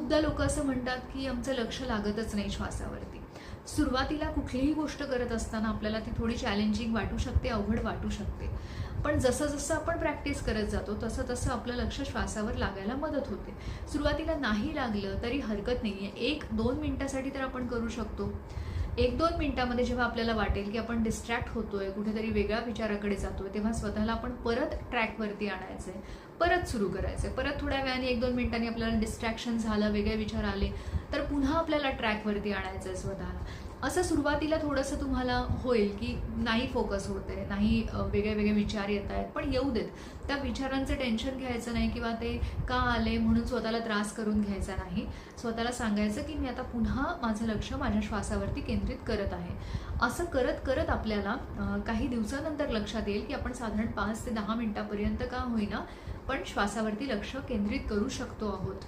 खूपदा लोक असं म्हणतात की आमचं लक्ष लागतच नाही श्वासावरती. सुरुवातीला कुठलीही गोष्ट करत असताना आपल्याला ती थोडी चॅलेंजिंग वाटू शकते, अवघड वाटू शकते. पण जसं जसं आपण प्रॅक्टिस करत जातो तसं तसं आपलं लक्ष श्वासावर लागायला मदत होते. सुरुवातीला नाही लागलं तरी हरकत नाही आहे. 1-2 मिनिटासाठी तर आपण करू शकतो. 1-2 मिनिटामध्ये जेव्हा आपल्याला वाटेल की आपण डिस्ट्रॅक्ट होतोय, कुठेतरी वेगळ्या विचाराकडे जातोय, तेव्हा स्वतःला आपण परत ट्रॅकवरती आणायचंय, परत सुरू करायचंय. परत थोड्या वेळाने 1-2 मिनिटांनी आपल्याला डिस्ट्रॅक्शन झालं, वेगळे विचार आले, तर पुन्हा आपल्याला ट्रॅकवरती आणायचंय स्वतःला. असं सुरुवातीला थोडंसं तुम्हाला होईल की नाही फोकस होत आहे, नाही वेगळे वेगळे विचार येत आहेत, पण येऊ देत. त्या विचारांचं टेन्शन घ्यायचं नाही किंवा ते का आले म्हणून स्वतःला त्रास करून घ्यायचा नाही. स्वतःला सांगायचं की मी आता पुन्हा माझं लक्ष माझ्या श्वासावरती केंद्रित करत आहे. असं करत करत आपल्याला काही दिवसानंतर लक्षात येईल की आपण साधारण 5 ते 10 मिनिटापर्यंत का होईना पण श्वासावरती लक्ष केंद्रित करू शकतो आहोत.